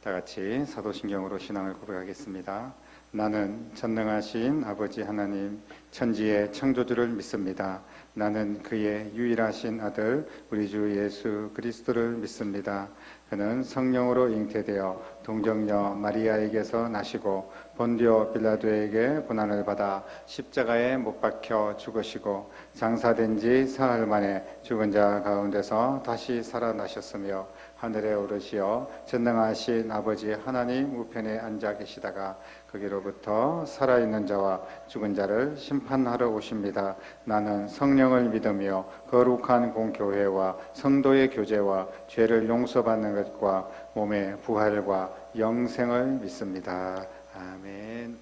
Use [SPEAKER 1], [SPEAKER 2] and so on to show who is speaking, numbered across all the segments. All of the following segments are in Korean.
[SPEAKER 1] 다 같이 사도신경으로 신앙을 고백하겠습니다. 나는 전능하신 아버지 하나님, 천지의 창조주를 믿습니다. 나는 그의 유일하신 아들 우리 주 예수 그리스도를 믿습니다. 그는 성령으로 잉태되어 동정녀 마리아에게서 나시고 본디오 빌라도에게 고난을 받아 십자가에 못 박혀 죽으시고 장사된 지 사흘 만에 죽은 자 가운데서 다시 살아나셨으며 하늘에 오르시어 전능하신 아버지 하나님 우편에 앉아 계시다가 거기로부터 살아있는 자와 죽은 자를 심판하러 오십니다. 나는 성령을 믿으며 거룩한 공교회와 성도의 교제와 죄를 용서받는 것과 몸의 부활과 영생을 믿습니다. 아멘.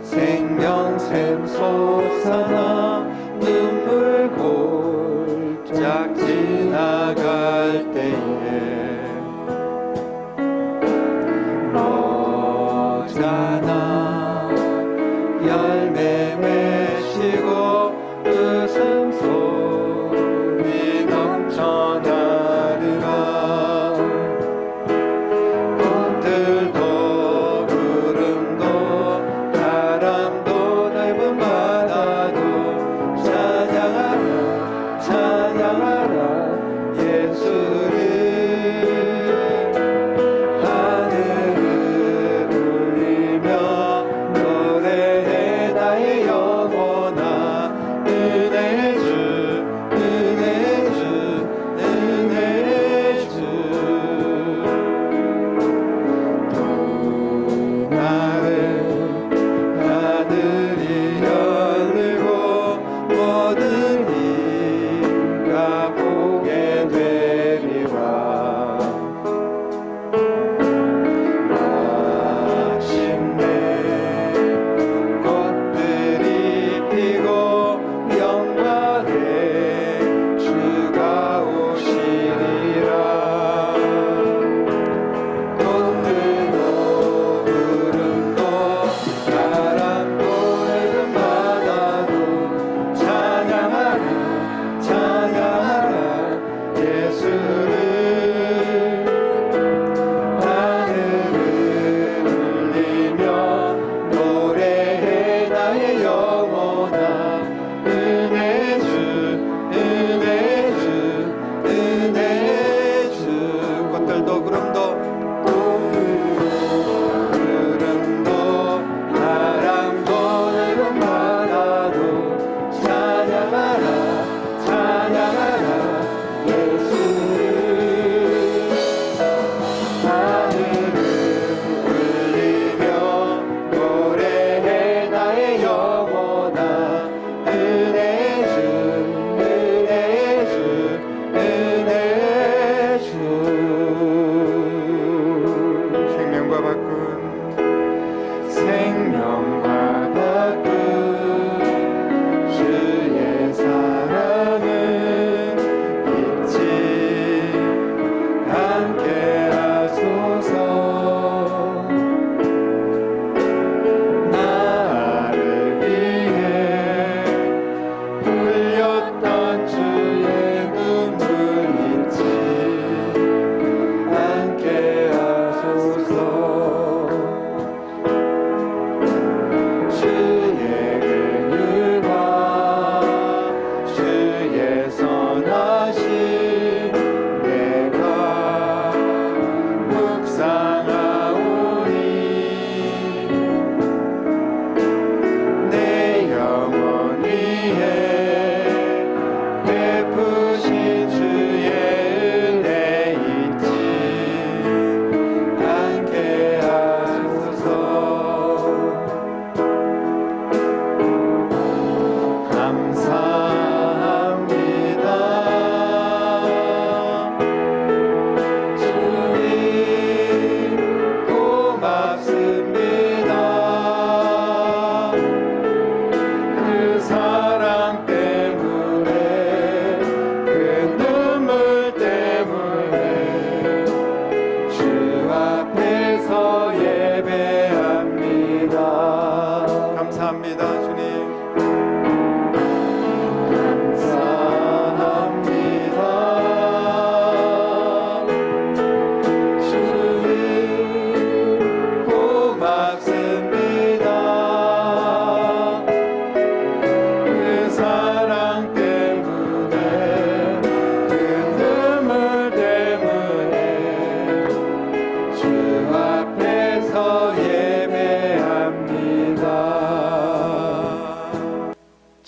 [SPEAKER 2] 생명샘 솟아나 눈물 골짝 지나갈 때에 너잖아 열매 맺히고 웃음소리 넘쳐나리라. 꽃들도 구름도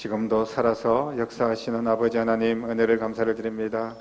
[SPEAKER 1] 지금도 살아서 역사하시는 아버지 하나님 은혜를 감사를 드립니다.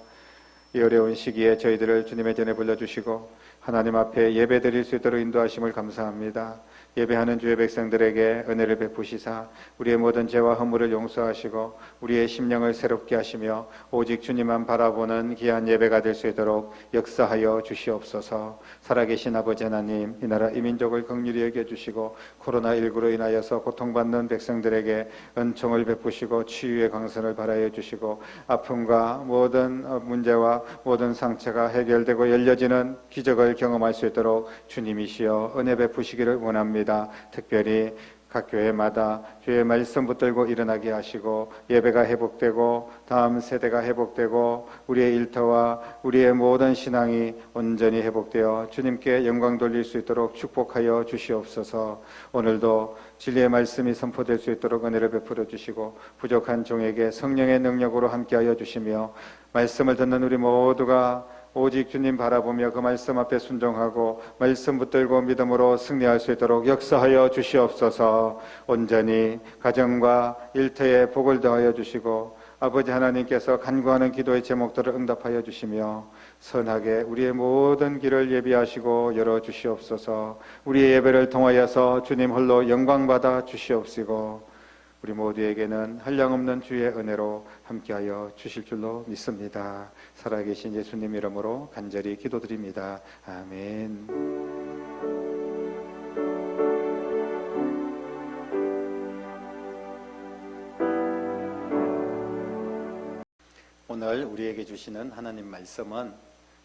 [SPEAKER 1] 이 어려운 시기에 저희들을 주님의 전에 불러주시고 하나님 앞에 예배 드릴 수 있도록 인도하심을 감사합니다. 예배하는 주의 백성들에게 은혜를 베푸시사 우리의 모든 죄와 허물을 용서하시고 우리의 심령을 새롭게 하시며 오직 주님만 바라보는 귀한 예배가 될 수 있도록 역사하여 주시옵소서. 살아계신 아버지 하나님, 이 나라 이 민족을 긍휼히 여겨주시고 코로나19로 인하여서 고통받는 백성들에게 은총을 베푸시고 치유의 강선을 발하여 주시고 아픔과 모든 문제와 모든 상처가 해결되고 열려지는 기적을 경험할 수 있도록 주님이시여 은혜 베푸시기를 원합니다. 특별히 각 교회마다 주의 말씀 붙들고 일어나게 하시고 예배가 회복되고 다음 세대가 회복되고 우리의 일터와 우리의 모든 신앙이 온전히 회복되어 주님께 영광 돌릴 수 있도록 축복하여 주시옵소서. 오늘도 진리의 말씀이 선포될 수 있도록 은혜를 베풀어 주시고 부족한 종에게 성령의 능력으로 함께하여 주시며 말씀을 듣는 우리 모두가 오직 주님 바라보며 그 말씀 앞에 순종하고 말씀 붙들고 믿음으로 승리할 수 있도록 역사하여 주시옵소서. 온전히 가정과 일터에 복을 더하여 주시고 아버지 하나님께서 간구하는 기도의 제목들을 응답하여 주시며 선하게 우리의 모든 길을 예비하시고 열어주시옵소서. 우리의 예배를 통하여서 주님 홀로 영광받아 주시옵시고 우리 모두에게는 한량없는 주의 은혜로 함께하여 주실 줄로 믿습니다. 살아계신 예수님 이름으로 간절히 기도드립니다. 아멘. 오늘 우리에게 주시는 하나님 말씀은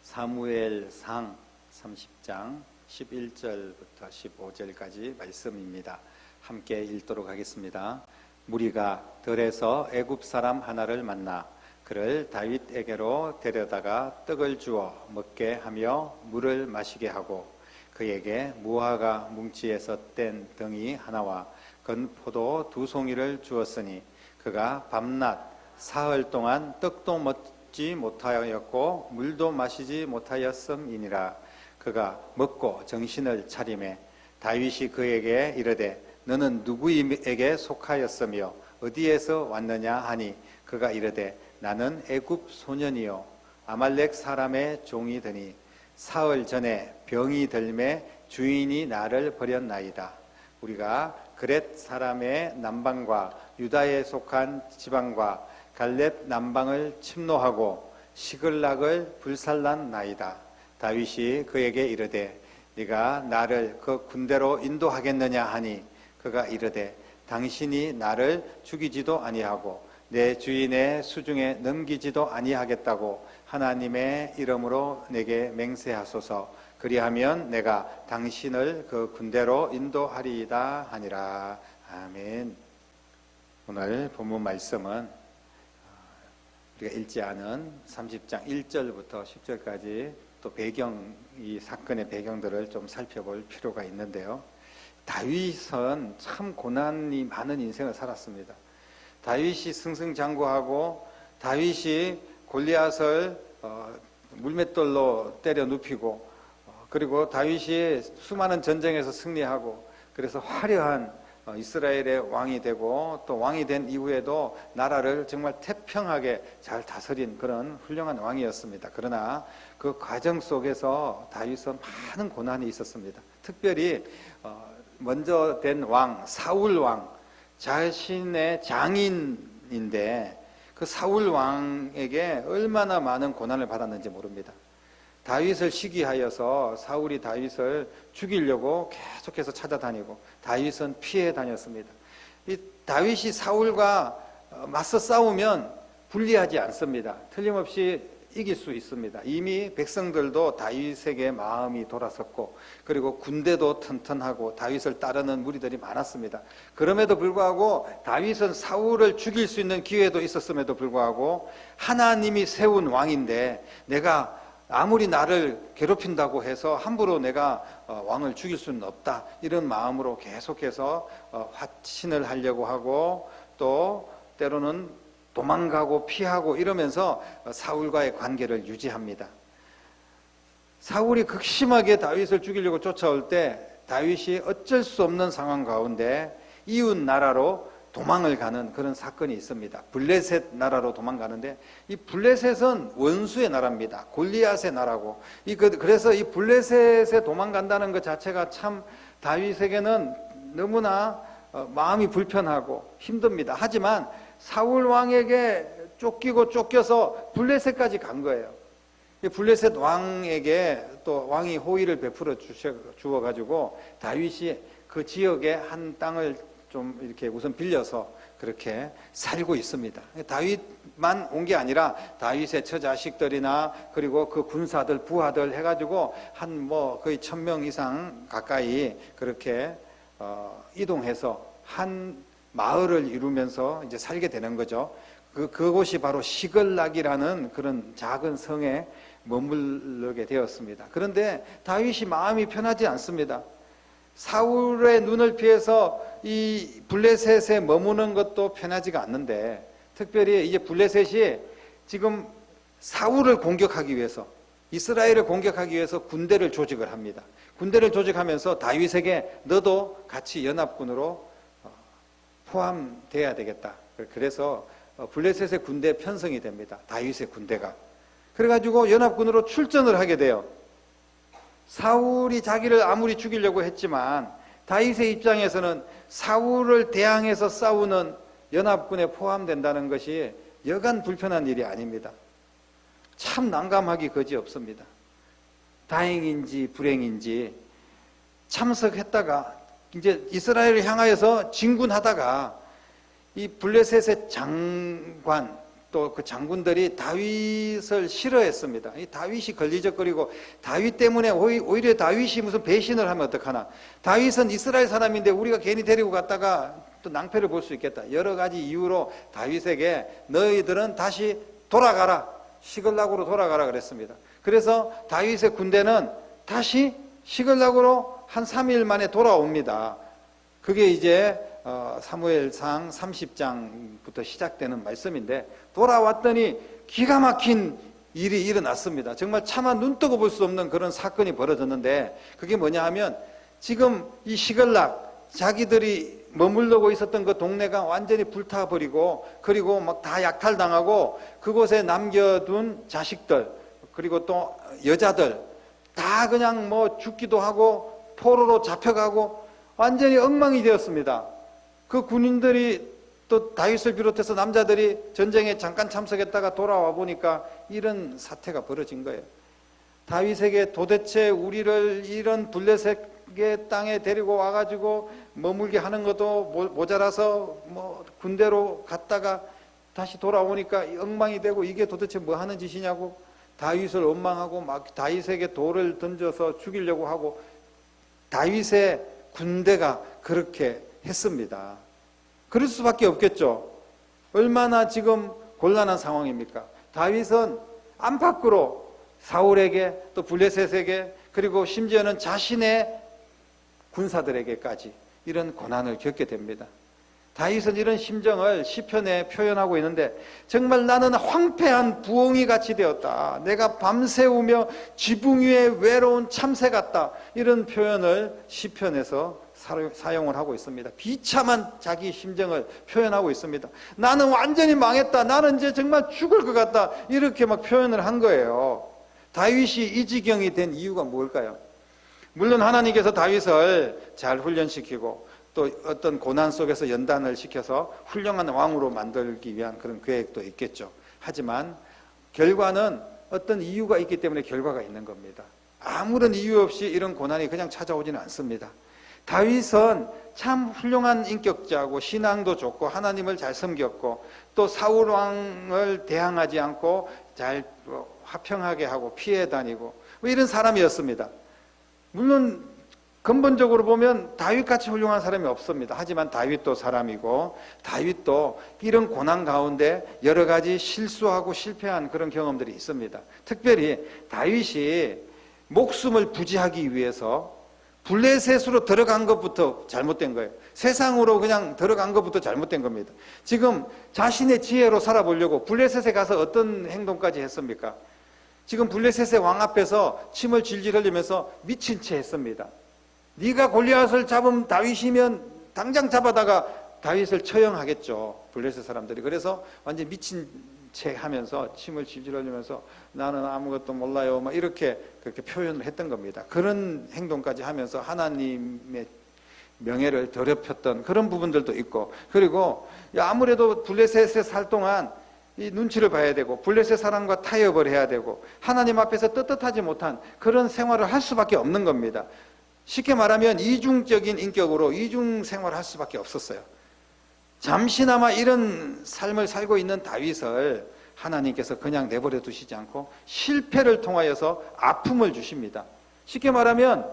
[SPEAKER 1] 사무엘상 30장 11절부터 15절까지 말씀입니다. 함께 읽도록 하겠습니다. 무리가 들에서 애굽 사람 하나를 만나 그를 다윗에게로 데려다가 떡을 주어 먹게 하며 물을 마시게 하고 그에게 무화과 뭉치에서 뗀 덩이 하나와 건포도 2송이를 주었으니 그가 밤낮 사흘 동안 떡도 먹지 못하였고 물도 마시지 못하였음이니라. 그가 먹고 정신을 차리매 다윗이 그에게 이르되 너는 누구에게 속하였으며 어디에서 왔느냐 하니 그가 이르되 나는 애굽 소년이요 아말렉 사람의 종이더니 사흘 전에 병이 들매 주인이 나를 버렸나이다. 우리가 그렛 사람의 남방과 유다에 속한 지방과 갈렙 남방을 침노하고 시글락을 불살랐나이다. 다윗이 그에게 이르되 네가 나를 그 군대로 인도하겠느냐 하니 그가 이르되 당신이 나를 죽이지도 아니하고 내 주인의 수중에 넘기지도 아니하겠다고 하나님의 이름으로 내게 맹세하소서. 그리하면 내가 당신을 그 군대로 인도하리이다 하니라. 아멘. 오늘 본문 말씀은 우리가 읽지 않은 30장 1절부터 10절까지 또 이 사건의 배경들을 좀 살펴볼 필요가 있는데요. 다윗은 참 고난이 많은 인생을 살았습니다. 다윗이 승승장구하고 다윗이 골리앗을 물맷돌로 때려 눕히고 그리고 다윗이 수많은 전쟁에서 승리하고 그래서 화려한 이스라엘의 왕이 되고 또 왕이 된 이후에도 나라를 정말 태평하게 잘 다스린 그런 훌륭한 왕이었습니다. 그러나 그 과정 속에서 다윗은 많은 고난이 있었습니다. 특별히 먼저 된 왕, 사울 왕, 자신의 장인인데 그 사울 왕에게 얼마나 많은 고난을 받았는지 모릅니다. 다윗을 시기하여서 사울이 다윗을 죽이려고 계속해서 찾아다니고 다윗은 피해 다녔습니다. 이 다윗이 사울과 맞서 싸우면 불리하지 않습니다. 틀림없이 이길 수 있습니다. 이미 백성들도 다윗에게 마음이 돌아섰고 그리고 군대도 튼튼하고 다윗을 따르는 무리들이 많았습니다. 그럼에도 불구하고 다윗은 사울을 죽일 수 있는 기회도 있었음에도 불구하고 하나님이 세운 왕인데 내가 아무리 나를 괴롭힌다고 해서 함부로 내가 왕을 죽일 수는 없다. 이런 마음으로 계속해서 화친을 하려고 하고 또 때로는 도망가고 피하고 이러면서 사울과의 관계를 유지합니다. 사울이 극심하게 다윗을 죽이려고 쫓아올 때 다윗이 어쩔 수 없는 상황 가운데 이웃 나라로
[SPEAKER 2] 도망을 가는 그런 사건이 있습니다. 블레셋 나라로 도망가는데, 이 블레셋은 원수의 나라입니다. 골리앗의 나라고. 그래서 이 블레셋에 도망간다는 것 자체가 참 다윗에게는 너무나 마음이 불편하고 힘듭니다. 하지만 사울 왕에게 쫓기고 쫓겨서 블레셋까지 간 거예요. 이 블레셋 왕에게 또 왕이 호의를 베풀어 주어가지고 다윗이 그 지역의 한 땅을 좀 이렇게 우선 빌려서 그렇게 살고 있습니다. 다윗만 온 게 아니라 다윗의 처자식들이나 그리고 그 군사들, 부하들 해가지고 한 거의 1000명 이상 가까이 그렇게 이동해서 한 마을을 이루면서 이제 살게 되는 거죠. 그곳이 바로 시글락이라는 그런 작은 성에 머물게 되었습니다. 그런데 다윗이 마음이 편하지 않습니다. 사울의 눈을 피해서 이 블레셋에 머무는 것도 편하지가 않는데, 특별히 이제 블레셋이 지금 사울을 공격하기 위해서, 이스라엘을 공격하기 위해서 군대를 조직을 합니다. 군대를 조직하면서 다윗에게 너도 같이 연합군으로 포함돼야 되겠다. 그래서 블레셋의 군대에 편성이 됩니다. 다윗의 군대가. 그래가지고 연합군으로 출전을 하게 돼요. 사울이 자기를 아무리 죽이려고 했지만 다윗의 입장에서는 사울을 대항해서 싸우는 연합군에 포함된다는 것이 여간 불편한 일이 아닙니다. 참 난감하기 거지없습니다. 다행인지 불행인지 참석했다가 이제 이스라엘을 향하여서 진군하다가 이 블레셋의 장관 또 그 장군들이 다윗을 싫어했습니다. 이 다윗이 걸리적거리고 다윗 때문에 오히려 다윗이 무슨 배신을 하면 어떡하나. 다윗은 이스라엘 사람인데 우리가 괜히 데리고 갔다가 또 낭패를 볼 수 있겠다. 여러 가지 이유로 다윗에게 너희들은 다시 돌아가라. 시글락으로 돌아가라 그랬습니다. 그래서 다윗의 군대는 다시 시글락으로 한 3일 만에 돌아옵니다. 그게 이제 사무엘상 30장부터 시작되는 말씀인데, 돌아왔더니 기가 막힌 일이 일어났습니다. 정말 차마 눈 뜨고 볼 수 없는 그런 사건이 벌어졌는데, 그게 뭐냐 하면 지금 이 시글락, 자기들이 머물러고 있었던 그 동네가 완전히 불타버리고, 그리고 막 다 약탈당하고, 그곳에 남겨둔 자식들 그리고 또 여자들 다 그냥 죽기도 하고 포로로 잡혀가고 완전히 엉망이 되었습니다. 그 군인들이 또 다윗을 비롯해서 남자들이 전쟁에 잠깐 참석했다가 돌아와 보니까 이런 사태가 벌어진 거예요. 다윗에게 도대체 우리를 이런 블레셋의 땅에 데리고 와가지고 머물게 하는 것도 모자라서 군대로 갔다가 다시 돌아오니까 엉망이 되고 이게 도대체 뭐 하는 짓이냐고 다윗을 원망하고 막 다윗에게 돌을 던져서 죽이려고 하고, 다윗의 군대가 그렇게 했습니다. 그럴 수밖에 없겠죠. 얼마나 지금 곤란한 상황입니까? 다윗은 안팎으로 사울에게 또 블레셋에게 그리고 심지어는 자신의 군사들에게까지 이런 고난을 겪게 됩니다. 다윗은 이런 심정을 시편에 표현하고 있는데, 정말 나는 황폐한 부엉이 같이 되었다. 내가 밤새우며 지붕 위에 외로운 참새 같다. 이런 표현을 시편에서 사용을 하고 있습니다. 비참한 자기 심정을 표현하고 있습니다. 나는 완전히 망했다. 나는 이제 정말 죽을 것 같다. 이렇게 막 표현을 한 거예요. 다윗이 이 지경이 된 이유가 뭘까요? 물론 하나님께서 다윗을 잘 훈련시키고 또 어떤 고난 속에서 연단을 시켜서 훌륭한 왕으로 만들기 위한 그런 계획도 있겠죠. 하지만 결과는 어떤 이유가 있기 때문에 결과가 있는 겁니다. 아무런 이유 없이 이런 고난이 그냥 찾아오지는 않습니다. 다윗은 참 훌륭한 인격자고 신앙도 좋고 하나님을 잘 섬겼고 또 사울 왕을 대항하지 않고 잘 화평하게 하고 피해 다니고 이런 사람이었습니다. 물론 근본적으로 보면 다윗같이 훌륭한 사람이 없습니다. 하지만 다윗도 사람이고 다윗도 이런 고난 가운데 여러 가지 실수하고 실패한 그런 경험들이 있습니다. 특별히 다윗이 목숨을 부지하기 위해서 블레셋으로 들어간 것부터 잘못된 거예요. 세상으로 그냥 들어간 것부터 잘못된 겁니다. 지금 자신의 지혜로 살아보려고 블레셋에 가서 어떤 행동까지 했습니까? 지금 블레셋의 왕 앞에서 침을 질질 흘리면서 미친 채 했습니다. 네가 골리앗을 잡은 다윗이면 당장 잡아다가 다윗을 처형하겠죠. 블레셋 사람들이. 그래서 완전 미친 체 하면서 침을 질질 흘리면서 나는 아무것도 몰라요. 막 이렇게 그렇게 표현을 했던 겁니다. 그런 행동까지 하면서 하나님의 명예를 더럽혔던 그런 부분들도 있고, 그리고 아무래도 블레셋에 살 동안 이 눈치를 봐야 되고 블레셋 사람과 타협을 해야 되고 하나님 앞에서 떳떳하지 못한 그런 생활을 할 수밖에 없는 겁니다. 쉽게 말하면 이중적인 인격으로 이중 생활을 할 수밖에 없었어요. 잠시나마 이런 삶을 살고 있는 다윗을 하나님께서 그냥 내버려 두시지 않고 실패를 통하여서 아픔을 주십니다. 쉽게 말하면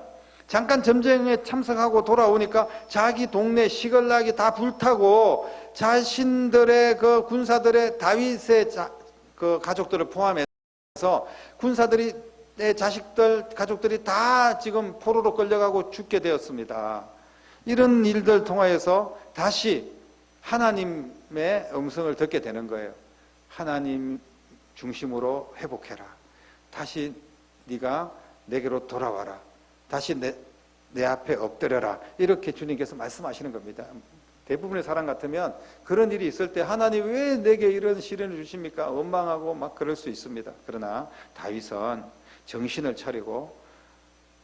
[SPEAKER 2] 잠깐 전쟁에 참석하고 돌아오니까 자기 동네 시글락이 다 불타고 자신들의 그 군사들의 다윗의 그 가족들을 포함해서 군사들이 내 자식들 가족들이 다 지금 포로로 끌려가고 죽게 되었습니다. 이런 일들 통하여서 다시 하나님의 음성을 듣게 되는 거예요. 하나님 중심으로 회복해라. 다시 네가 내게로 돌아와라. 다시 내 앞에 엎드려라. 이렇게 주님께서 말씀하시는 겁니다. 대부분의 사람 같으면 그런 일이 있을 때 하나님 왜 내게 이런 시련을 주십니까? 원망하고 막 그럴 수 있습니다. 그러나 다윗은 정신을 차리고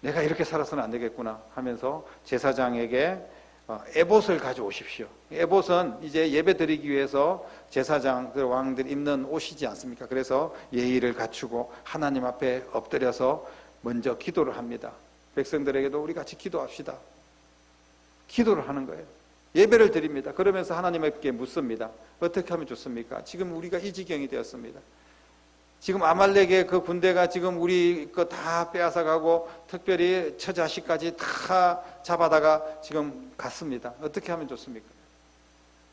[SPEAKER 2] 내가 이렇게 살아서는 안 되겠구나 하면서 제사장에게 에봇을 가져오십시오. 에봇은 이제 예배 드리기 위해서 제사장, 왕들이 입는 옷이지 않습니까? 그래서 예의를 갖추고 하나님 앞에 엎드려서 먼저 기도를 합니다. 백성들에게도 우리 같이 기도합시다. 기도를 하는 거예요. 예배를 드립니다. 그러면서 하나님께 묻습니다. 어떻게 하면 좋습니까? 지금 우리가 이 지경이 되었습니다. 지금 아말렉의 그 군대가 지금 우리 거 다 빼앗아가고 특별히 처자식까지 다 잡아다가 지금 갔습니다. 어떻게 하면 좋습니까?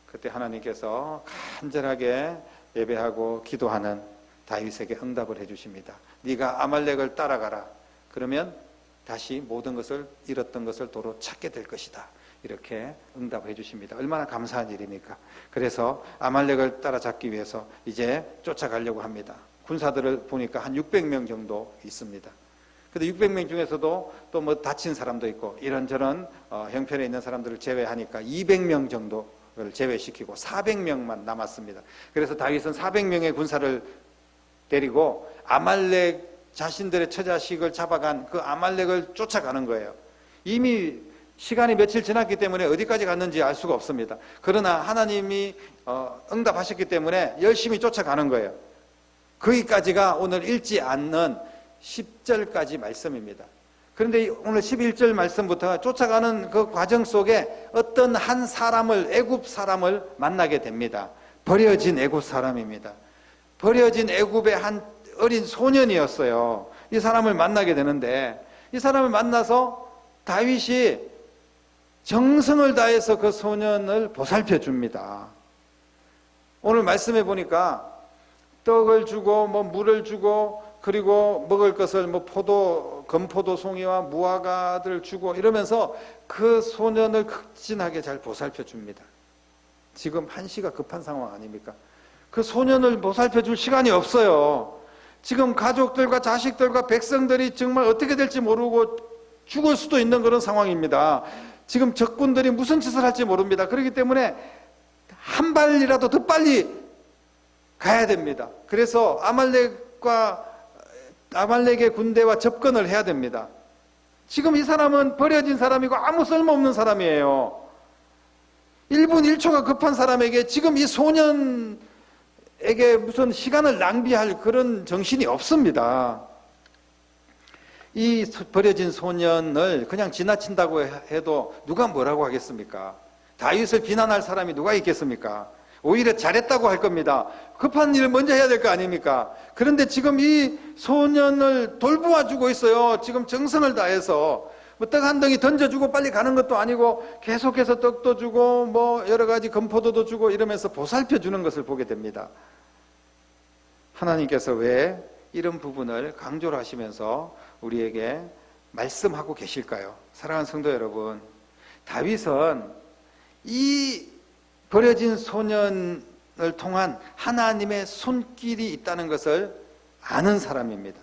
[SPEAKER 2] 그때 하나님께서 간절하게 예배하고 기도하는 다윗에게 응답을 해주십니다. 네가 아말렉을 따라가라. 그러면 다시 모든 것을 잃었던 것을 도로 찾게 될 것이다. 이렇게 응답을 해주십니다. 얼마나 감사한 일입니까? 그래서 아말렉을 따라잡기 위해서 이제 쫓아가려고 합니다. 군사들을 보니까 한 600명 정도 있습니다. 근데 600명 중에서도 또 뭐 다친 사람도 있고 이런저런 형편에 있는 사람들을 제외하니까 200명 정도를 제외시키고 400명만 남았습니다. 그래서 다윗은 400명의 군사를 데리고 아말렉 자신들의 처자식을 잡아간 그 아말렉을 쫓아가는 거예요. 이미 시간이 며칠 지났기 때문에 어디까지 갔는지 알 수가 없습니다. 그러나 하나님이 응답하셨기 때문에 열심히 쫓아가는 거예요. 거기까지가 오늘 읽지 않는 10절까지 말씀입니다. 그런데 오늘 11절 말씀부터 쫓아가는 그 과정 속에 어떤 한 사람을, 애굽 사람을 만나게 됩니다. 버려진 애굽 사람입니다. 버려진 애굽의 한 어린 소년이었어요. 이 사람을 만나게 되는데 이 사람을 만나서 다윗이 정성을 다해서 그 소년을 보살펴 줍니다. 오늘 말씀해 보니까 떡을 주고 뭐 물을 주고 그리고 먹을 것을 뭐 건포도 송이와 무화과를 주고 이러면서 그 소년을 극진하게 잘 보살펴 줍니다. 지금 한시가 급한 상황 아닙니까? 그 소년을 보살펴 줄 시간이 없어요. 지금 가족들과 자식들과 백성들이 정말 어떻게 될지 모르고 죽을 수도 있는 그런 상황입니다. 지금 적군들이 무슨 짓을 할지 모릅니다. 그렇기 때문에 한 발이라도 더 빨리 가야 됩니다. 그래서 아말렉의 군대와 접근을 해야 됩니다. 지금 이 사람은 버려진 사람이고 아무 쓸모없는 사람이에요. 1분 1초가 급한 사람에게 지금 이 소년에게 무슨 시간을 낭비할 그런 정신이 없습니다. 이 버려진 소년을 그냥 지나친다고 해도 누가 뭐라고 하겠습니까? 다윗을 비난할 사람이 누가 있겠습니까? 오히려 잘했다고 할 겁니다. 급한 일을 먼저 해야 될 거 아닙니까? 그런데 지금 이 소년을 돌보아 주고 있어요. 지금 정성을 다해서 뭐 떡 한 덩이 던져주고 빨리 가는 것도 아니고 계속해서 떡도 주고 뭐 여러 가지 건포도도 주고 이러면서 보살펴 주는 것을 보게 됩니다. 하나님께서 왜 이런 부분을 강조를 하시면서 우리에게 말씀하고 계실까요? 사랑하는 성도 여러분, 다윗은 이 버려진 소년을 통한 하나님의 손길이 있다는 것을 아는 사람입니다.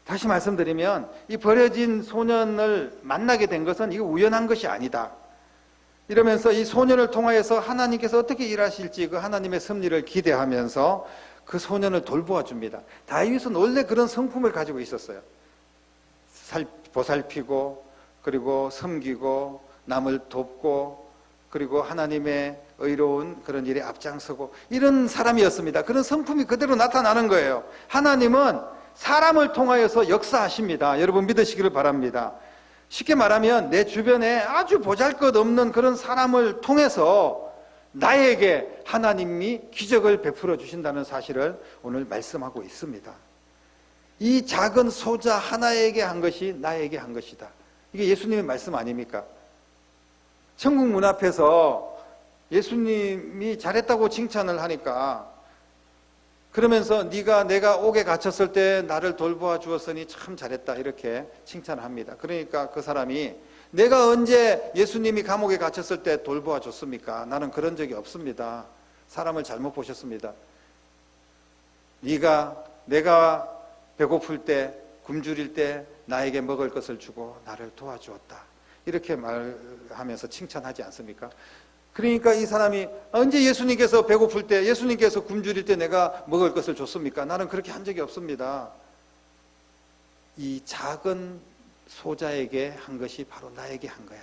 [SPEAKER 2] 다시 말씀드리면 이 버려진 소년을 만나게 된 것은 이거 우연한 것이 아니다. 이러면서 이 소년을 통하여서 하나님께서 어떻게 일하실지 그 하나님의 섭리를 기대하면서 그 소년을 돌보아 줍니다. 다윗은 원래 그런 성품을 가지고 있었어요. 보살피고, 그리고 섬기고, 남을 돕고, 그리고 하나님의 의로운 그런 일에 앞장서고, 이런 사람이었습니다. 그런 성품이 그대로 나타나는 거예요. 하나님은 사람을 통하여서 역사하십니다. 여러분 믿으시기를 바랍니다. 쉽게 말하면 내 주변에 아주 보잘것없는 그런 사람을 통해서 나에게 하나님이 기적을 베풀어 주신다는 사실을 오늘 말씀하고 있습니다. 이 작은 소자 하나에게 한 것이 나에게 한 것이다. 이게 예수님의 말씀 아닙니까? 천국 문 앞에서 예수님이 잘했다고 칭찬을 하니까, 그러면서 내가 옥에 갇혔을 때 나를 돌보아 주었으니 참 잘했다 이렇게 칭찬을 합니다. 그러니까 그 사람이 내가 언제 예수님이 감옥에 갇혔을 때 돌보아 줬습니까? 나는 그런 적이 없습니다. 사람을 잘못 보셨습니다. 내가 배고플 때, 굶주릴 때 나에게 먹을 것을 주고 나를 도와주었다. 이렇게 말하면서 칭찬하지 않습니까? 그러니까 이 사람이 언제 예수님께서 배고플 때, 예수님께서 굶주릴 때 내가 먹을 것을 줬습니까? 나는 그렇게 한 적이 없습니다. 이 작은 소자에게 한 것이 바로 나에게 한 거야.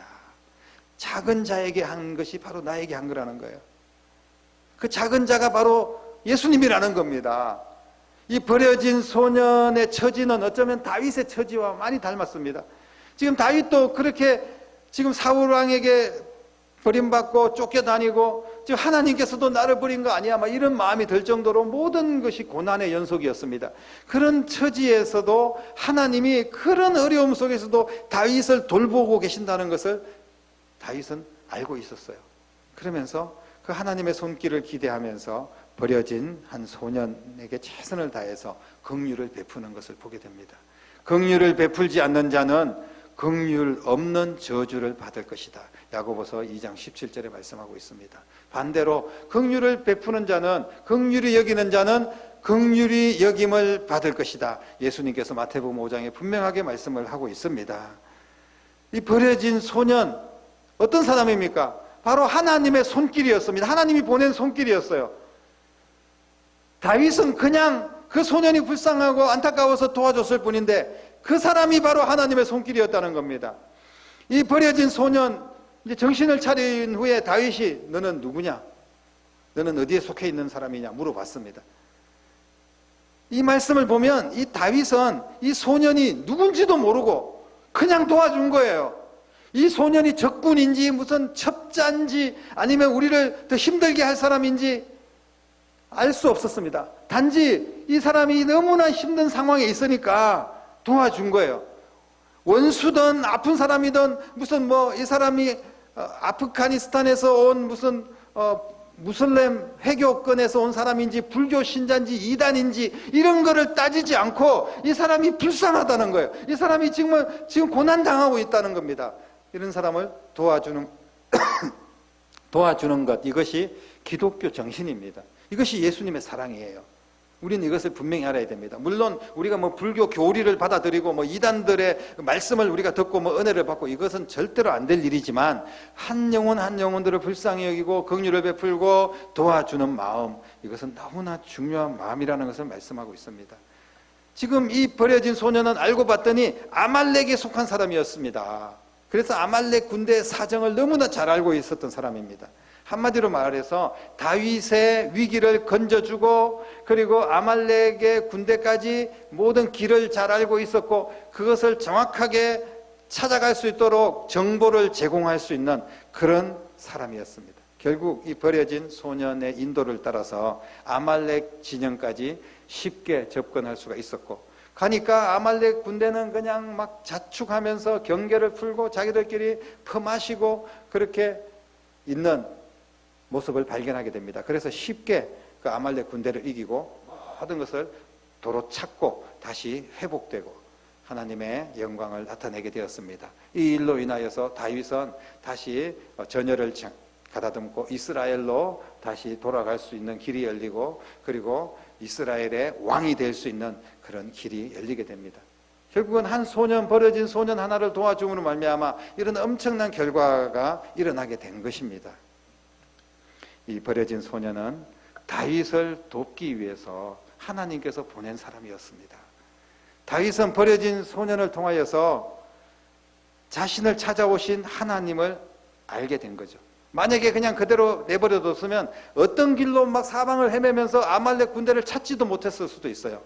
[SPEAKER 2] 작은 자에게 한 것이 바로 나에게 한 거라는 거예요. 그 작은 자가 바로 예수님이라는 겁니다. 이 버려진 소년의 처지는 어쩌면 다윗의 처지와 많이 닮았습니다. 지금 다윗도 그렇게 지금 사울 왕에게 버림받고 쫓겨다니고 지금 하나님께서도 나를 버린 거 아니야 막 이런 마음이 들 정도로 모든 것이 고난의 연속이었습니다. 그런 처지에서도 하나님이 그런 어려움 속에서도 다윗을 돌보고 계신다는 것을 다윗은 알고 있었어요. 그러면서 그 하나님의 손길을 기대하면서 버려진 한 소년에게 최선을 다해서 긍휼을 베푸는 것을 보게 됩니다. 긍휼을 베풀지 않는 자는 긍휼 없는 저주를 받을 것이다. 야고보서 2장 17절에 말씀하고 있습니다. 반대로 긍휼을 베푸는 자는, 긍휼히 여기는 자는 긍휼히 여김을 받을 것이다. 예수님께서 마태복음 5장에 분명하게 말씀을 하고 있습니다. 이 버려진 소년 어떤 사람입니까? 바로 하나님의 손길이었습니다. 하나님이 보낸 손길이었어요. 다윗은 그냥 그 소년이 불쌍하고 안타까워서 도와줬을 뿐인데 그 사람이 바로 하나님의 손길이었다는 겁니다. 이 버려진 소년, 이제 정신을 차린 후에 다윗이 너는 누구냐? 너는 어디에 속해 있는 사람이냐? 물어봤습니다. 이 말씀을 보면 이 다윗은 이 소년이 누군지도 모르고 그냥 도와준 거예요. 이 소년이 적군인지 무슨 첩자인지 아니면 우리를 더 힘들게 할 사람인지 알 수 없었습니다. 단지 이 사람이 너무나 힘든 상황에 있으니까 도와준 거예요. 원수든 아픈 사람이든 무슨 이 사람이 아프가니스탄에서 온 무슨 무슬림 회교권에서 온 사람인지 불교 신자인지 이단인지 이런 거를 따지지 않고 이 사람이 불쌍하다는 거예요. 이 사람이 지금 고난 당하고 있다는 겁니다. 이런 사람을 도와주는 것, 이것이 기독교 정신입니다. 이것이 예수님의 사랑이에요. 우리는 이것을 분명히 알아야 됩니다. 물론 우리가 불교 교리를 받아들이고 이단들의 말씀을 우리가 듣고 은혜를 받고 이것은 절대로 안 될 일이지만 한 영혼 한 영혼들을 불쌍히 여기고 긍휼을 베풀고 도와주는 마음, 이것은 너무나 중요한 마음이라는 것을 말씀하고 있습니다. 지금 이 버려진 소년은 알고 봤더니 아말렉에 속한 사람이었습니다. 그래서 아말렉 군대의 사정을 너무나 잘 알고 있었던 사람입니다. 한마디로 말해서 다윗의 위기를 건져주고 그리고 아말렉의 군대까지 모든 길을 잘 알고 있었고 그것을 정확하게 찾아갈 수 있도록 정보를 제공할 수 있는 그런 사람이었습니다. 결국 이 버려진 소년의 인도를 따라서 아말렉 진영까지 쉽게 접근할 수가 있었고, 가니까 아말렉 군대는 그냥 막 자축하면서 경계를 풀고 자기들끼리 퍼마시고 그렇게 있는 모습을 발견하게 됩니다. 그래서 쉽게 그 아말렉 군대를 이기고 모든 것을 도로 찾고 다시 회복되고 하나님의 영광을 나타내게 되었습니다. 이 일로 인하여서 다윗은 다시 전열을 가다듬고 이스라엘로 다시 돌아갈 수 있는 길이 열리고 그리고 이스라엘의 왕이 될 수 있는 그런 길이 열리게 됩니다. 결국은 한 소년, 버려진 소년 하나를 도와줌으로 말미암아 이런 엄청난 결과가 일어나게 된 것입니다. 이 버려진 소년은 다윗을 돕기 위해서 하나님께서 보낸 사람이었습니다. 다윗은 버려진 소년을 통하여서 자신을 찾아오신 하나님을 알게 된 거죠. 만약에 그냥 그대로 내버려뒀으면 어떤 길로 막 사방을 헤매면서 아말렉 군대를 찾지도 못했을 수도 있어요.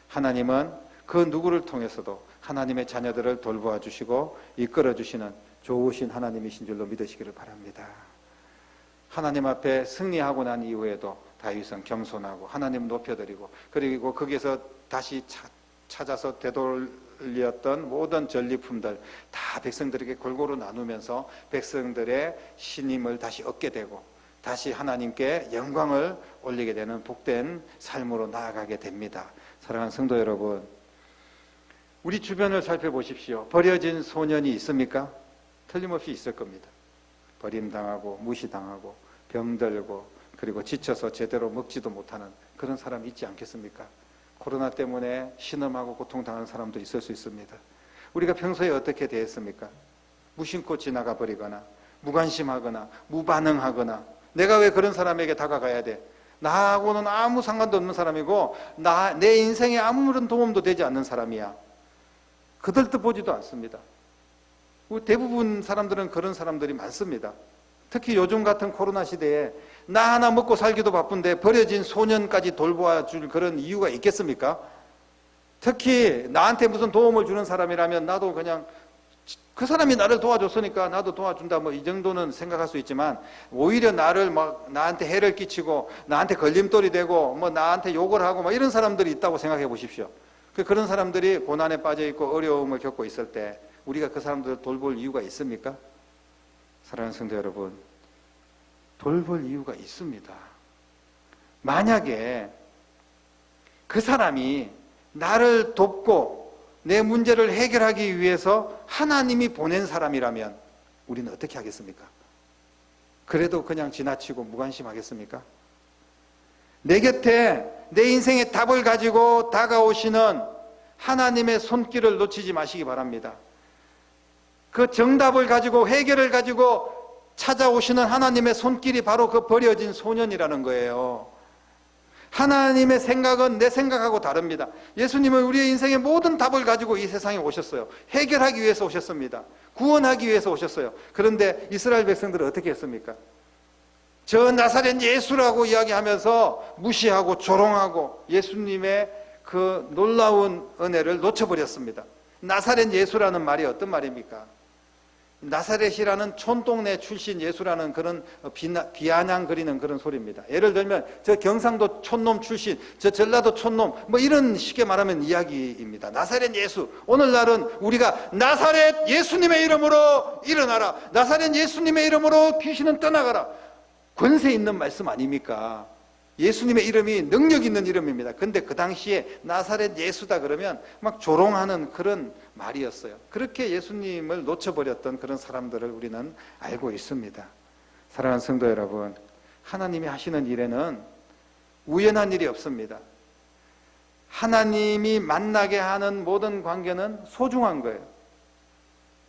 [SPEAKER 2] 하나님은 그 누구를 통해서도 하나님의 자녀들을 돌보아 주시고 이끌어 주시는 좋으신 하나님이신 줄로 믿으시기를 바랍니다. 하나님 앞에 승리하고 난 이후에도 다윗은 겸손하고 하나님 높여드리고, 그리고 거기서 다시 찾아서 되돌렸던 모든 전리품들 다 백성들에게 골고루 나누면서 백성들의 신임을 다시 얻게 되고 다시 하나님께 영광을 올리게 되는 복된 삶으로 나아가게 됩니다. 사랑하는 성도 여러분, 우리 주변을 살펴보십시오. 버려진 소년이 있습니까? 틀림없이 있을 겁니다. 버림당하고 무시당하고 병들고 그리고 지쳐서 제대로 먹지도 못하는 그런 사람이 있지 않겠습니까? 코로나 때문에 신음하고 고통당하는 사람도 있을 수 있습니다. 우리가 평소에 어떻게 대했습니까? 무심코 지나가 버리거나 무관심하거나 무반응하거나, 내가 왜 그런 사람에게 다가가야 돼? 나하고는 아무 상관도 없는 사람이고 내 인생에 아무런 도움도 되지 않는 사람이야. 그들도 보지도 않습니다. 대부분 사람들은 그런 사람들이 많습니다. 특히 요즘 같은 코로나 시대에 나 하나 먹고 살기도 바쁜데 버려진 소년까지 돌보아 줄 그런 이유가 있겠습니까? 특히 나한테 무슨 도움을 주는 사람이라면 나도 그냥 그 사람이 나를 도와줬으니까 나도 도와준다 뭐 이 정도는 생각할 수 있지만, 오히려 나를 막 나한테 해를 끼치고 나한테 걸림돌이 되고 뭐 나한테 욕을 하고 뭐 이런 사람들이 있다고 생각해 보십시오. 그런 사람들이 고난에 빠져 있고 어려움을 겪고 있을 때 우리가 그 사람들을 돌볼 이유가 있습니까? 사랑하는 성도 여러분, 돌볼 이유가 있습니다. 만약에 그 사람이 나를 돕고 내 문제를 해결하기 위해서 하나님이 보낸 사람이라면 우리는 어떻게 하겠습니까? 그래도 그냥 지나치고 무관심하겠습니까? 내 곁에 내 인생의 답을 가지고 다가오시는 하나님의 손길을 놓치지 마시기 바랍니다. 그 정답을 가지고 해결을 가지고 찾아오시는 하나님의 손길이 바로 그 버려진 소년이라는 거예요. 하나님의 생각은 내 생각하고 다릅니다. 예수님은 우리의 인생의 모든 답을 가지고 이 세상에 오셨어요. 해결하기 위해서 오셨습니다. 구원하기 위해서 오셨어요. 그런데 이스라엘 백성들은 어떻게 했습니까? 저 나사렛 예수라고 이야기하면서 무시하고 조롱하고 예수님의 그 놀라운 은혜를 놓쳐버렸습니다. 나사렛 예수라는 말이 어떤 말입니까? 나사렛이라는 촌동네 출신 예수라는 그런 비아냥거리는 그런 소리입니다. 예를 들면 저 경상도 촌놈 출신, 저 전라도 촌놈 뭐 이런 쉽게 말하면 이야기입니다. 나사렛 예수. 오늘날은 우리가 나사렛 예수님의 이름으로 일어나라, 나사렛 예수님의 이름으로 귀신은 떠나가라, 권세 있는 말씀 아닙니까? 예수님의 이름이 능력 있는 이름입니다. 근데 그 당시에 나사렛 예수다 그러면 막 조롱하는 그런 말이었어요. 그렇게 예수님을 놓쳐버렸던 그런 사람들을 우리는 알고 있습니다. 사랑하는 성도 여러분, 하나님이 하시는 일에는 우연한 일이 없습니다. 하나님이 만나게 하는 모든 관계는 소중한 거예요.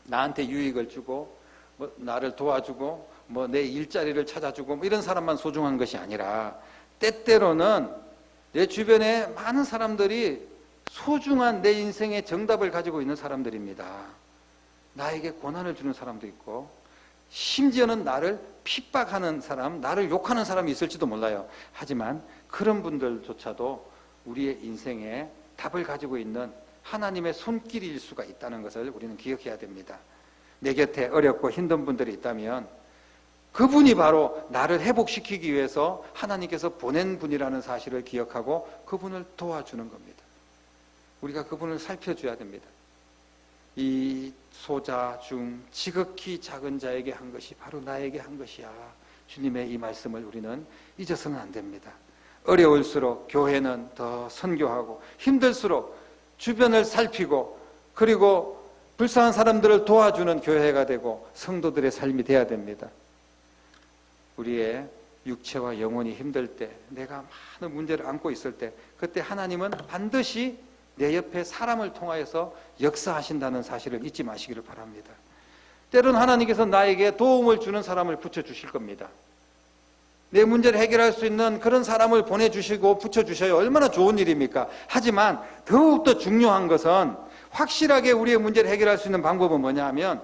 [SPEAKER 2] 나한테 유익을 주고 뭐 나를 도와주고 뭐 내 일자리를 찾아주고 뭐 이런 사람만 소중한 것이 아니라, 때때로는 내 주변에 많은 사람들이 소중한 내 인생의 정답을 가지고 있는 사람들입니다. 나에게 고난을 주는 사람도 있고, 심지어는 나를 핍박하는 사람, 나를 욕하는 사람이 있을지도 몰라요. 하지만 그런 분들조차도 우리의 인생에 답을 가지고 있는 하나님의 손길일 수가 있다는 것을 우리는 기억해야 됩니다. 내 곁에 어렵고 힘든 분들이 있다면 그분이 바로 나를 회복시키기 위해서 하나님께서 보낸 분이라는 사실을 기억하고 그분을 도와주는 겁니다. 우리가 그분을 살펴줘야 됩니다. 이 소자 중 지극히 작은 자에게 한 것이 바로 나에게 한 것이야. 주님의 이 말씀을 우리는 잊어서는 안 됩니다. 어려울수록 교회는 더 선교하고, 힘들수록 주변을 살피고, 그리고 불쌍한 사람들을 도와주는 교회가 되고 성도들의 삶이 돼야 됩니다. 우리의 육체와 영혼이 힘들 때, 내가 많은 문제를 안고 있을 때, 그때 하나님은 반드시 내 옆에 사람을 통하여서 역사하신다는 사실을 잊지 마시기를 바랍니다. 때론 하나님께서 나에게 도움을 주는 사람을 붙여주실 겁니다. 내 문제를 해결할 수 있는 그런 사람을 보내주시고 붙여주셔야 얼마나 좋은 일입니까? 하지만 더욱더 중요한 것은 확실하게 우리의 문제를 해결할 수 있는 방법은 뭐냐 하면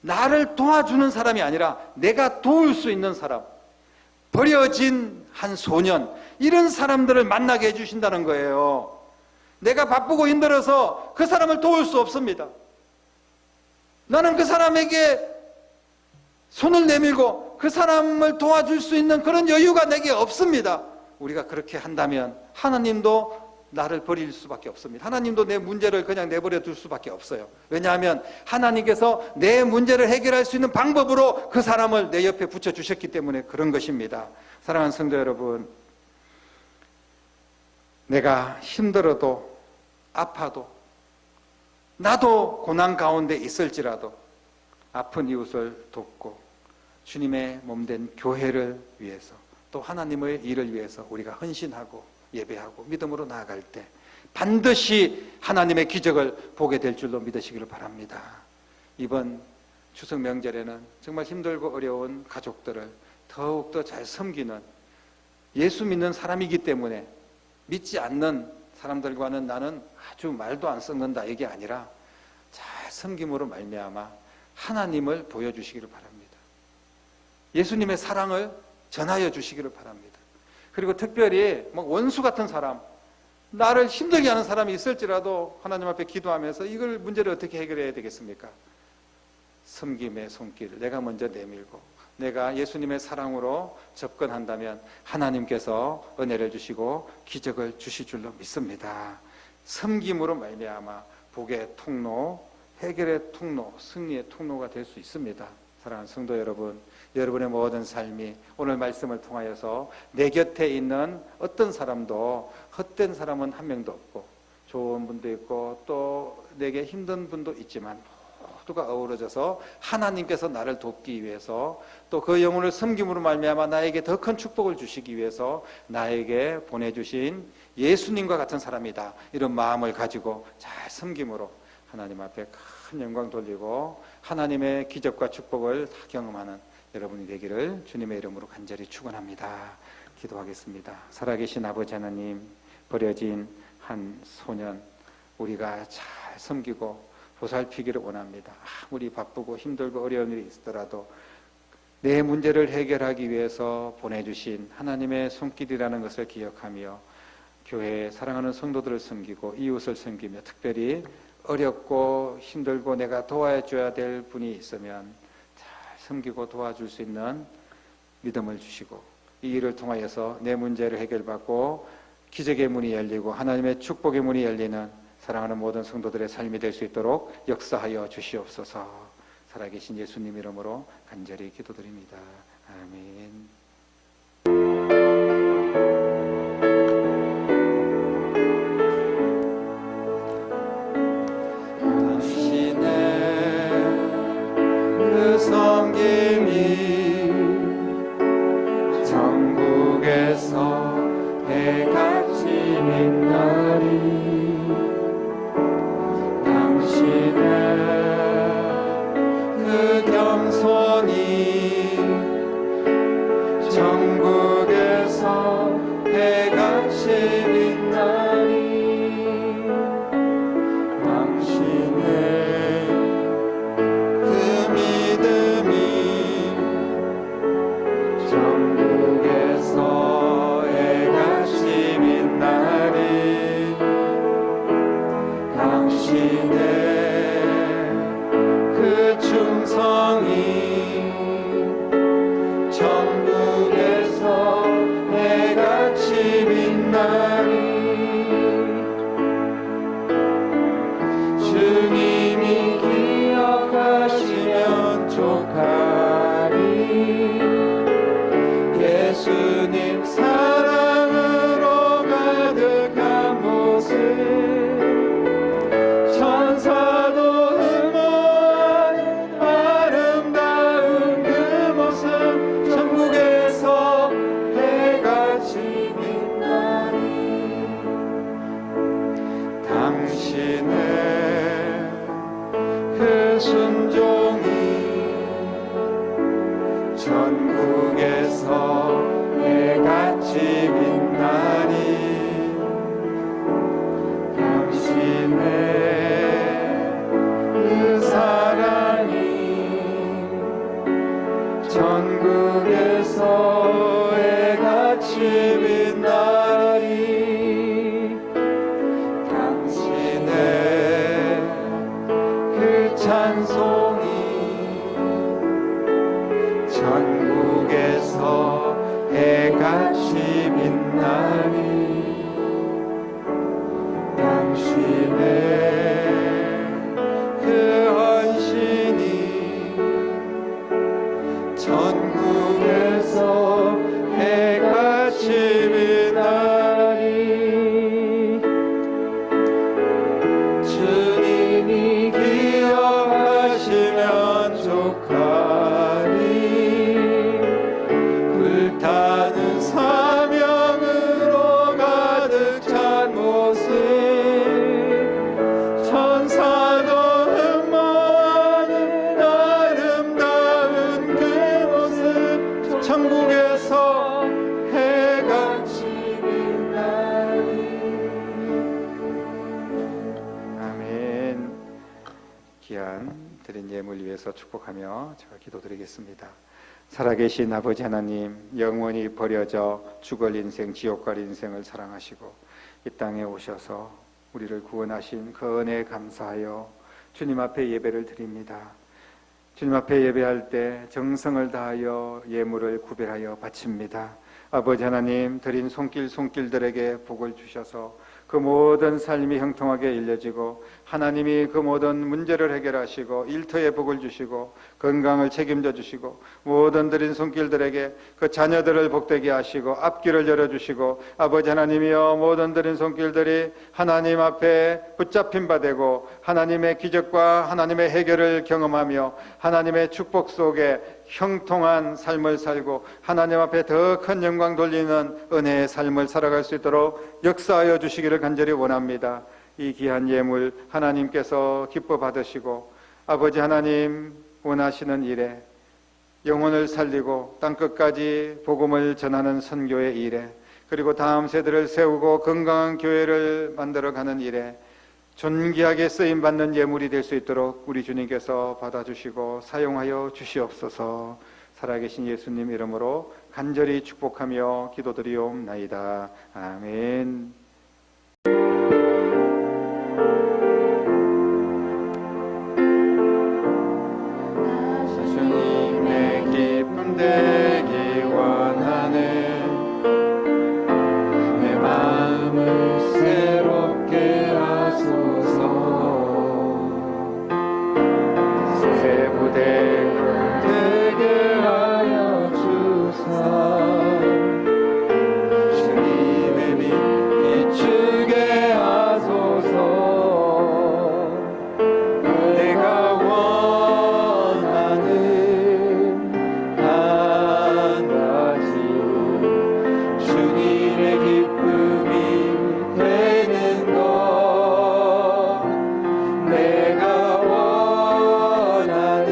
[SPEAKER 2] 나를 도와주는 사람이 아니라 내가 도울 수 있는 사람, 버려진 한 소년, 이런 사람들을 만나게 해주신다는 거예요. 내가 바쁘고 힘들어서 그 사람을 도울 수 없습니다. 나는 그 사람에게 손을 내밀고 그 사람을 도와줄 수 있는 그런 여유가 내게 없습니다. 우리가 그렇게 한다면 하나님도 나를 버릴 수밖에 없습니다. 하나님도 내 문제를 그냥 내버려 둘 수밖에 없어요. 왜냐하면 하나님께서 내 문제를 해결할 수 있는 방법으로 그 사람을 내 옆에 붙여주셨기 때문에 그런 것입니다. 사랑하는 성도 여러분, 내가 힘들어도 아파도 나도 고난 가운데 있을지라도 아픈 이웃을 돕고 주님의 몸된 교회를 위해서 또 하나님의 일을 위해서 우리가 헌신하고 예배하고 믿음으로 나아갈 때 반드시 하나님의 기적을 보게 될 줄로 믿으시기를 바랍니다. 이번 추석 명절에는 정말 힘들고 어려운 가족들을 더욱더 잘 섬기는, 예수 믿는 사람이기 때문에 믿지 않는 사람들과는 나는 아주 말도 안 섞는다 이게 아니라 잘 섬김으로 말미암아 하나님을 보여주시기를 바랍니다. 예수님의 사랑을 전하여 주시기를 바랍니다. 그리고 특별히 원수 같은 사람, 나를 힘들게 하는 사람이 있을지라도 하나님 앞에 기도하면서 이걸 문제를 어떻게 해결해야 되겠습니까? 섬김의 손길 내가 먼저 내밀고 내가 예수님의 사랑으로 접근한다면 하나님께서 은혜를 주시고 기적을 주실 줄로 믿습니다. 섬김으로 말미암아 복의 통로, 해결의 통로, 승리의 통로가 될 수 있습니다. 사랑하는 성도 여러분, 여러분의 모든 삶이 오늘 말씀을 통하여서 내 곁에 있는 어떤 사람도 헛된 사람은 한 명도 없고 좋은 분도 있고 또 내게 힘든 분도 있지만 모두가 어우러져서 하나님께서 나를 돕기 위해서 또 그 영혼을 섬김으로 말미암아 나에게 더 큰 축복을 주시기 위해서 나에게 보내주신 예수님과 같은 사람이다, 이런 마음을 가지고 잘 섬김으로 하나님 앞에 큰 영광 돌리고 하나님의 기적과 축복을 다 경험하는 여러분이 되기를 주님의 이름으로 간절히 축원합니다. 기도하겠습니다. 살아계신 아버지 하나님, 버려진 한 소년 우리가 잘 섬기고 보살피기를 원합니다. 아무리 바쁘고 힘들고 어려운 일이 있더라도 내 문제를 해결하기 위해서 보내주신 하나님의 손길이라는 것을 기억하며 교회에 사랑하는 성도들을 섬기고 이웃을 섬기며 특별히 어렵고 힘들고 내가 도와줘야 될 분이 있으면 잘 섬기고 도와줄 수 있는 믿음을 주시고 이 일을 통하여서 내 문제를 해결받고 기적의 문이 열리고 하나님의 축복의 문이 열리는 사랑하는 모든 성도들의 삶이 될 수 있도록 역사하여 주시옵소서. 살아계신 예수님 이름으로 간절히 기도드립니다. 아멘.
[SPEAKER 3] 섬김이 천국에서 해같이 빛나리. 당신의 그 겸손이 천국에서 해같이 빛나리. 당신의 천국에서 해같이 빛나리. 당신의 그 충성이 천국에서 해같이 빛나리 당신의 그 사랑이 천국에서 해같이 빛나리 당신의 그 찬송이 천국에서 해같이 빛나리 당신의 그 헌신이 천국에서 해같이 빛나리 주님이 기억하시면 족하리 불타는 사명으로 가득 찬 모습 천사도 흠모하는 아름다운 그 모습 천국에서 해같이 빛나리
[SPEAKER 1] 아멘. 귀한 드린 예물 위해서 축복하며 제가 기도드리겠습니다. 살아계신 아버지 하나님, 영원히 버려져 죽을 인생, 지옥 갈 인생을 사랑하시고 이 땅에 오셔서 우리를 구원하신 그 은혜에 감사하여 주님 앞에 예배를 드립니다. 주님 앞에 예배할 때 정성을 다하여 예물을 구별하여 바칩니다. 아버지 하나님, 드린 손길들에게 복을 주셔서 그 모든 삶이 형통하게 일려지고 하나님이 그 모든 문제를 해결하시고 일터에 복을 주시고 건강을 책임져 주시고 모든 드린 손길들에게 그 자녀들을 복되게 하시고 앞길을 열어주시고 아버지 하나님이여 모든 드린 손길들이 하나님 앞에 붙잡힌 바 되고 하나님의 기적과 하나님의 해결을 경험하며 하나님의 축복 속에 형통한 삶을 살고 하나님 앞에 더 큰 영광 돌리는 은혜의 삶을 살아갈 수 있도록 역사하여 주시기를 간절히 원합니다. 이 귀한 예물 하나님께서 기뻐 받으시고 아버지 하나님 원하시는 일에 영혼을 살리고 땅끝까지 복음을 전하는 선교의 일에 그리고 다음 세대를 세우고 건강한 교회를 만들어가는 일에 존귀하게 쓰임받는 예물이 될 수 있도록 우리 주님께서 받아주시고 사용하여 주시옵소서. 살아계신 예수님 이름으로 간절히 축복하며 기도드리옵나이다. 아멘.
[SPEAKER 3] 주님의 기쁨 되기 원하네 내 마음을 새롭게 하소서 새 부대가 되게 하여 주사 주님의 빛 비추게 하소서 내가 원하는 한 가지 주님의 기쁨이 되는 것 내가 원하는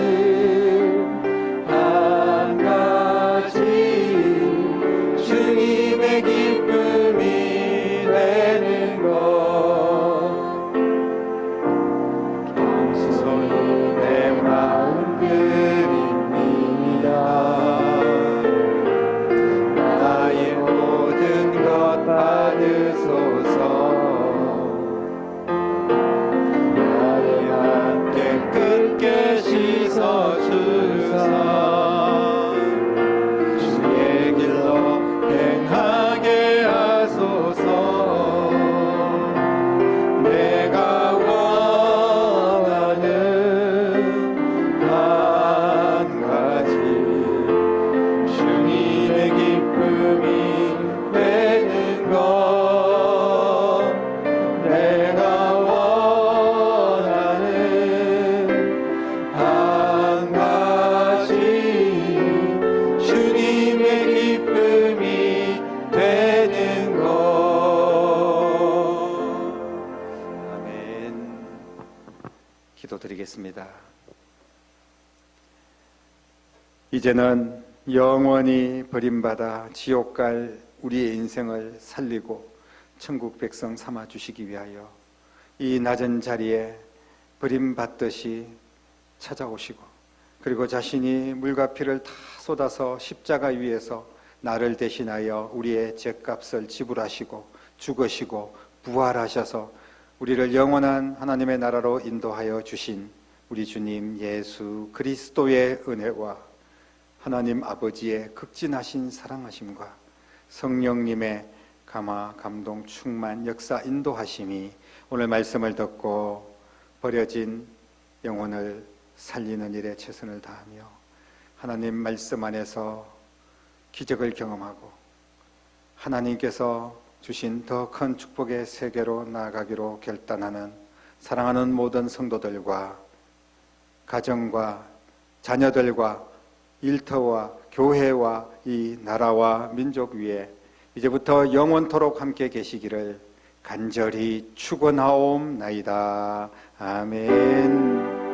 [SPEAKER 3] 한 가지 주님의 기쁨이 되는 것 겸손히 내 마음 드립니다 나의 모든 것 받으소서 나의 한 깨끗게 씻어주사 주의 길로 행하게 하소서 내가 원하는 한 가지 주님의 기쁨이 되는 것 내가 원하는 한 가지 주님의 기쁨이 되는 것
[SPEAKER 1] 아멘. 기도드리겠습니다. 이제는 영원히 버림받아 지옥 갈 우리의 인생을 살리고 천국 백성 삼아 주시기 위하여 이 낮은 자리에 버림받듯이 찾아오시고, 그리고 자신이 물과 피를 다 쏟아서 십자가 위에서 나를 대신하여 우리의 죄값을 지불하시고 죽으시고 부활하셔서 우리를 영원한 하나님의 나라로 인도하여 주신 우리 주님 예수 그리스도의 은혜와 하나님 아버지의 극진하신 사랑하심과 성령님의 감화 감동 충만 역사 인도하심이 오늘 말씀을 듣고 버려진 영혼을 살리는 일에 최선을 다하며 하나님 말씀 안에서 기적을 경험하고 하나님께서 주신 더 큰 축복의 세계로 나아가기로 결단하는 사랑하는 모든 성도들과 가정과 자녀들과 일터와 교회와 이 나라와 민족 위에 이제부터 영원토록 함께 계시기를 간절히 축원하옵나이다. 아멘.